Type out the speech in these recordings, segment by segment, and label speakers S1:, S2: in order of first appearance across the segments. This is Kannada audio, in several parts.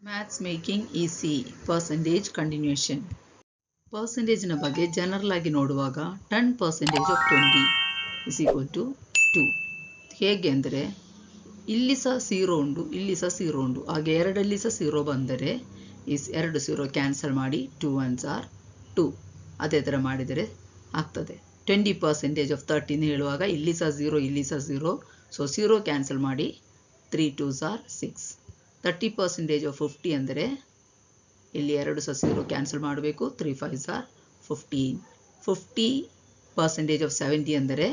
S1: Maths making easy percentage continuation. ಪರ್ಸೆಂಟೇಜ್ನ ಬಗ್ಗೆ ಜನರಲ್ ಆಗಿ ನೋಡುವಾಗ 10% ಆಫ್ 20 ಇಸ್ ಈಕ್ವಲ್ ಟು 2. ಹೇಗೆ ಅಂದರೆ ಇಲ್ಲಿ ಸಹ 0 ಉಂಟು, ಇಲ್ಲಿ ಸಹ 0 ಉಂಟು, ಹಾಗೆ ಎರಡಲ್ಲಿ ಸಹ 0 ಬಂದರೆ ಎರಡು 0 ಕ್ಯಾನ್ಸಲ್ ಮಾಡಿ 2 1s are 2. ಅದೇ ಥರ ಮಾಡಿದರೆ ಆಗ್ತದೆ. 20% ಆಫ್ 13 ಹೇಳುವಾಗ ಇಲ್ಲಿ ಸಹ 0, ಇಲ್ಲಿ ಸಹ 0, ಸೊ 0 ಕ್ಯಾನ್ಸಲ್ ಮಾಡಿ 3 2s are 6. 30% ಆಫ್ 50 ಅಂದರೆ ಇಲ್ಲಿ ಎರಡು ಸಹ 0 ಕ್ಯಾನ್ಸಲ್ ಮಾಡಬೇಕು, 3 5s are 15. 50% ಆಫ್ 70 ಅಂದರೆ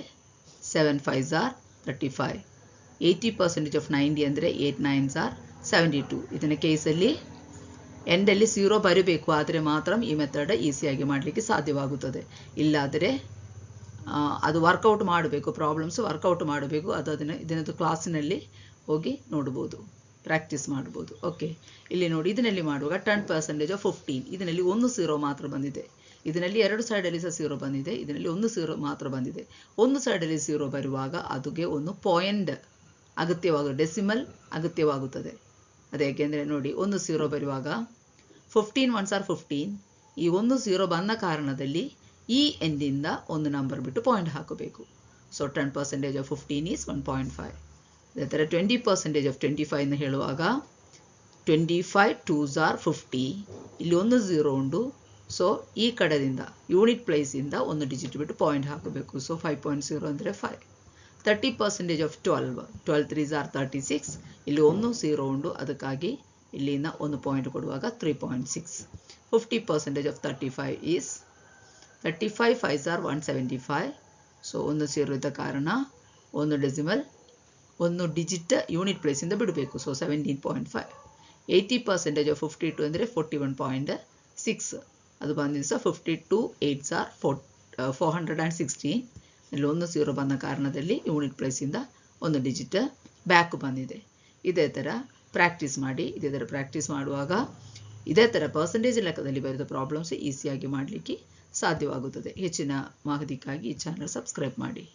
S1: 7 5s are 35. 80% ಆಫ್ 90 ಅಂದರೆ 8 9s are 72. ಇದನ್ನ ಕೇಸಲ್ಲಿ ಎಂಡಲ್ಲಿ 0 ಬರಬೇಕು, ಆದರೆ ಮಾತ್ರ ಈ ಮೆಥಡ್ ಈಸಿಯಾಗಿ ಮಾಡಲಿಕ್ಕೆ ಸಾಧ್ಯವಾಗುತ್ತದೆ. ಇಲ್ಲಾದರೆ ಅದು ವರ್ಕೌಟ್ ಮಾಡಬೇಕು, ಪ್ರಾಬ್ಲಮ್ಸ್ ವರ್ಕೌಟ್ ಮಾಡಬೇಕು. ಇದನ್ನದು ಕ್ಲಾಸಿನಲ್ಲಿ ಹೋಗಿ ನೋಡ್ಬೋದು, ಪ್ರಾಕ್ಟೀಸ್ ಮಾಡ್ಬೋದು. ಓಕೆ, ಇಲ್ಲಿ ನೋಡಿ, ಇದರಲ್ಲಿ ಮಾಡುವಾಗ 10% ಆಫ್ 15, ಇದರಲ್ಲಿ ಒಂದು 0 ಮಾತ್ರ ಬಂದಿದೆ. ಇದರಲ್ಲಿ ಎರಡು ಸೈಡಲ್ಲಿ ಸಹ 0 ಬಂದಿದೆ, ಇದರಲ್ಲಿ ಒಂದು 0 ಮಾತ್ರ ಬಂದಿದೆ. ಒಂದು ಸೈಡಲ್ಲಿ 0 ಬರುವಾಗ ಅದಕ್ಕೆ ಒಂದು ಪಾಯಿಂಟ್ ಅಗತ್ಯವಾಗುತ್ತದೆ, ಡೆಸಿಮಲ್ ಅಗತ್ಯವಾಗುತ್ತದೆ. ಅದು ಏಕೆಂದರೆ ನೋಡಿ, ಒಂದು 0 ಬರುವಾಗ 15 1s are 15. ಈ ಒಂದು 0 ಬಂದ ಕಾರಣದಲ್ಲಿ ಈ ಎಂಡಿಂದ ಒಂದು ನಂಬರ್ ಬಿಟ್ಟು ಪಾಯಿಂಟ್ ಹಾಕಬೇಕು. So 10% of 15 is 1.5. ಅದೇ ಥರ 20% ಆಫ್ 25 ಹೇಳುವಾಗ 25 2s are 50. ಇಲ್ಲಿ ಒಂದು 0 ಉಂಟು, ಸೊ ಈ ಕಡೆಯಿಂದ ಯೂನಿಟ್ ಪ್ಲೇಸಿಂದ ಒಂದು ಡಿಜಿಟ್ ಬಿಟ್ಟು ಪಾಯಿಂಟ್ ಹಾಕಬೇಕು. ಸೊ 5.0 ಅಂದರೆ 5. 30% ಆಫ್ 12 3s are 36. ಇಲ್ಲಿ ಒಂದು 0 ಉಂಟು, ಅದಕ್ಕಾಗಿ ಇಲ್ಲಿಂದ ಒಂದು ಪಾಯಿಂಟ್ ಕೊಡುವಾಗ 3.6. 50% of 35 is 35 5s are 175. So ಒಂದು 0 ಇದ್ದ ಕಾರಣ ಒಂದು ಡೆಸಿಮಲ್ ಒಂದು ಡಿಜಿಟ್ ಯೂನಿಟ್ ಪ್ಲೇಸಿಂದ ಬಿಡಬೇಕು. ಸೊ 17.5. 80% ಆಫ್ 52 ಅಂದರೆ 41.6. ಅದು ಬಂದಿದ್ದು ಸಹ 52 8s are 416. ಇಲ್ಲಿ ಒಂದು 0 ಬಂದ ಕಾರಣದಲ್ಲಿ ಯೂನಿಟ್ ಪ್ಲೇಸಿಂದ ಒಂದು ಡಿಜಿಟ್ ಬ್ಯಾಕ್ ಬಂದಿದೆ. ಇದೇ ಥರ ಪ್ರಾಕ್ಟೀಸ್ ಮಾಡಿ. ಇದೇ ಥರ ಪ್ರಾಕ್ಟೀಸ್ ಮಾಡುವಾಗ ಇದೇ ಥರ ಪರ್ಸೆಂಟೇಜ್ ಲೆಕ್ಕದಲ್ಲಿ ಬರೆದ ಪ್ರಾಬ್ಲಮ್ಸ್ ಈಸಿಯಾಗಿ ಮಾಡಲಿಕ್ಕೆ ಸಾಧ್ಯವಾಗುತ್ತದೆ. ಹೆಚ್ಚಿನ ಮಾಹಿತಿಗಾಗಿ ಈ ಚಾನಲ್ ಸಬ್ಸ್ಕ್ರೈಬ್ ಮಾಡಿ.